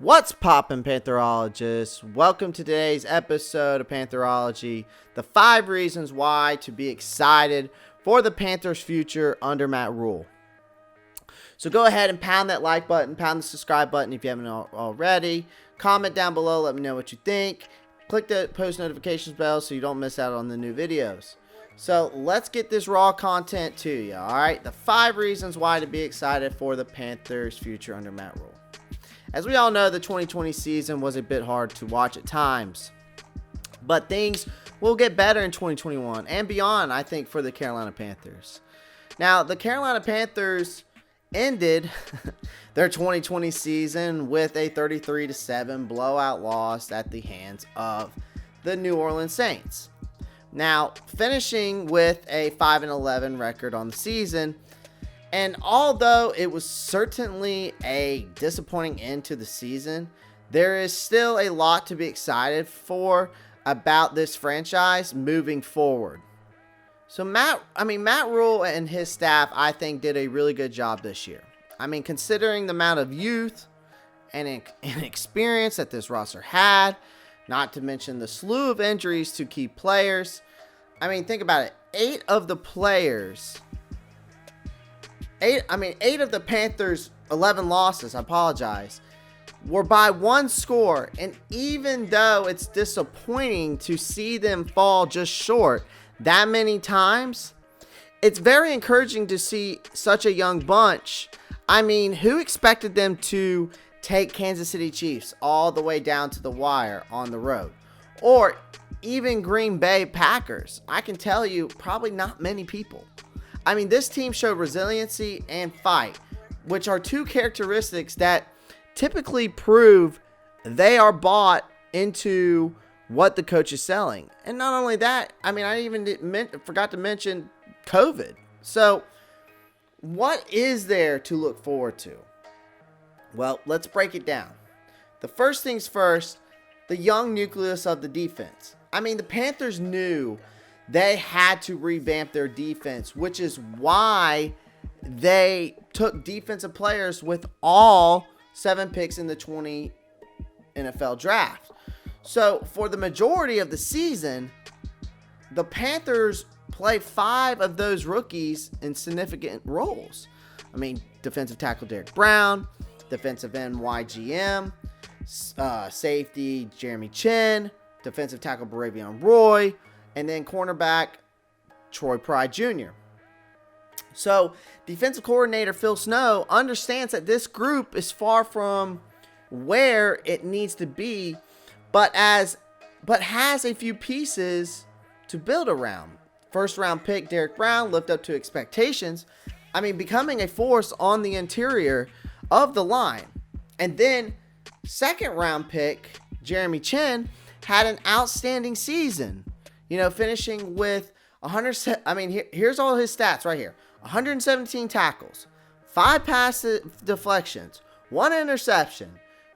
What's poppin', Pantherologists? Welcome to today's episode of Pantherology, the 5 reasons why to be excited for the Panthers' future under Matt Rhule. So go ahead and pound that like button, pound the subscribe button if you haven't already. Comment down below, let me know what you think. Click the post notifications bell so you don't miss out on the new videos. So let's get this raw content to you, alright? The 5 reasons why to be excited for the Panthers' future under Matt Rhule. As we all know, the 2020 season was a bit hard to watch at times, but things will get better in 2021 and beyond, I think, for the Carolina Panthers. Now, the Carolina Panthers ended their 2020 season with a 33-7 blowout loss at the hands of the New Orleans Saints. Now, finishing with a 5-11 record on the season. And although it was certainly a disappointing end to the season, there is still a lot to be excited for about this franchise moving forward. So Matt Rhule and his staff, I think, did a really good job this year. I mean, considering the amount of youth and experience that this roster had, not to mention the slew of injuries to key players. I mean, think about it. 8 of the Panthers' 11 losses, were by 1 score. And even though it's disappointing to see them fall just short that many times, it's very encouraging to see such a young bunch. I mean, who expected them to take Kansas City Chiefs all the way down to the wire on the road? Or even Green Bay Packers? I can tell you, probably not many people. I mean, this team showed resiliency and fight, which are 2 characteristics that typically prove they are bought into what the coach is selling. And not only that, I mean, forgot to mention COVID. So, what is there to look forward to? Well, let's break it down. The first things first, the young nucleus of the defense. I mean, the Panthers knew they had to revamp their defense, which is why they took defensive players with all 7 picks in the 20 NFL draft. So for the majority of the season, the Panthers played 5 of those rookies in significant roles. I mean, defensive tackle Derek Brown, defensive end YGM, safety Jeremy Chin, defensive tackle Baravion Roy, and then cornerback Troy Pride Jr. So defensive coordinator Phil Snow understands that this group is far from where it needs to be, but has a few pieces to build around. First round pick Derek Brown lived up to expectations. I mean, becoming a force on the interior of the line. And then second round pick Jeremy Chin had an outstanding season. You know, finishing with 100. I mean, here's all his stats right here: 117 tackles, 5 pass deflections, 1 interception,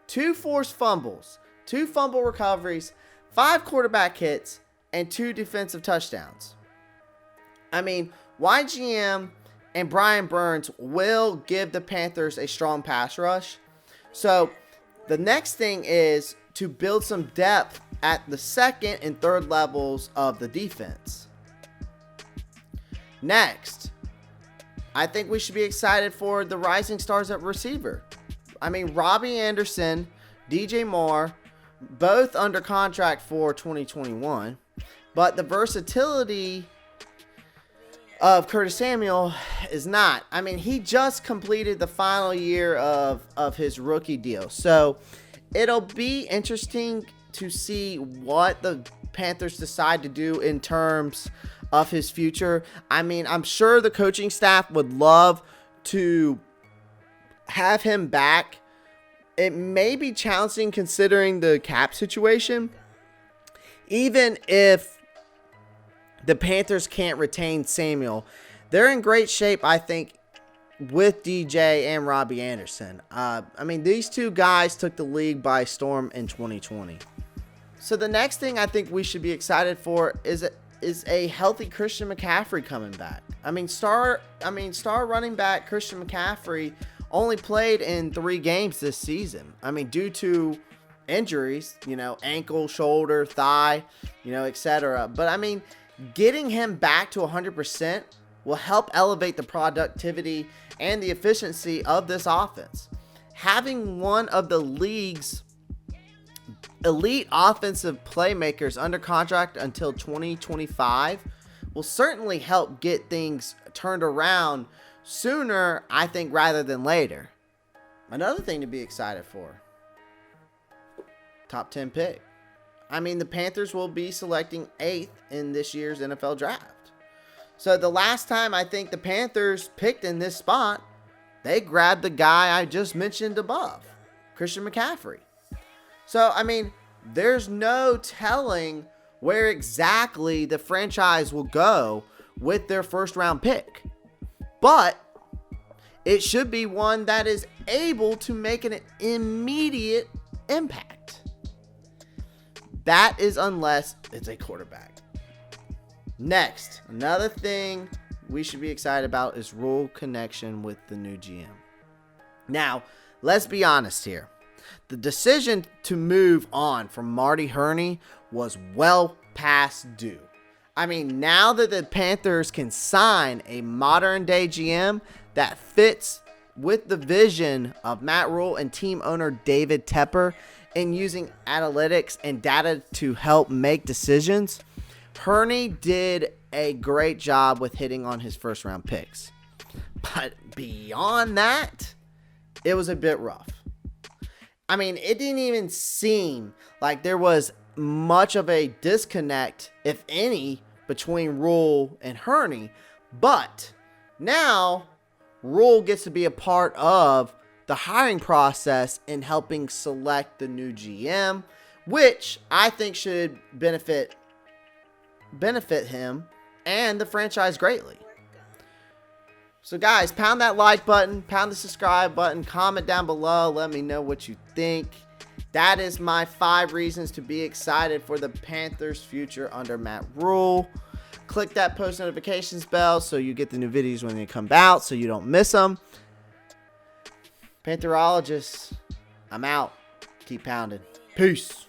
2 forced fumbles, 2 fumble recoveries, 5 quarterback hits, and 2 defensive touchdowns. I mean, YGM and Brian Burns will give the Panthers a strong pass rush. So the next thing is to build some depth at the second and third levels of the defense. Next, I think we should be excited for the rising stars at receiver. I mean, Robbie Anderson, DJ Moore, both under contract for 2021, but the versatility of Curtis Samuel is not. I mean, he just completed the final year of his rookie deal. So it'll be interesting to see what the Panthers decide to do in terms of his future. I mean, I'm sure the coaching staff would love to have him back. It may be challenging considering the cap situation. Even if the Panthers can't retain Samuel, they're in great shape, I think, with DJ and Robbie Anderson. I mean, these 2 guys took the league by storm in 2020. So the next thing I think we should be excited for is a healthy Christian McCaffrey coming back. I mean, star running back Christian McCaffrey only played in 3 games this season. I mean, due to injuries, ankle, shoulder, thigh, etc. But I mean, getting him back to 100% will help elevate the productivity and the efficiency of this offense. Having one of the league's elite offensive playmakers under contract until 2025 will certainly help get things turned around sooner, I think, rather than later. Another thing to be excited for, top 10 pick. I mean, the Panthers will be selecting 8th in this year's NFL draft. So the last time I think the Panthers picked in this spot, they grabbed the guy I just mentioned above, Christian McCaffrey. So, I mean, there's no telling where exactly the franchise will go with their first round pick. But it should be one that is able to make an immediate impact. That is unless it's a quarterback. Next, another thing we should be excited about is Rhule connection with the new GM. Now, let's be honest here. The decision to move on from Marty Hurney was well past due. I mean, now that the Panthers can sign a modern day GM that fits with the vision of Matt Rhule and team owner David Tepper in using analytics and data to help make decisions, Hurney did a great job with hitting on his first round picks. But beyond that, it was a bit rough. I mean, it didn't even seem like there was much of a disconnect, if any, between Rhule and Hurney. But now Rhule gets to be a part of the hiring process in helping select the new GM, which I think should benefit him and the franchise greatly. So guys, pound that like button, pound the subscribe button, comment down below, let me know what you think. That is my 5 reasons to be excited for the Panthers' future under Matt Rhule. Click that post notifications bell so you get the new videos when they come out so you don't miss them. Pantherologists, I'm out. Keep pounding. Peace.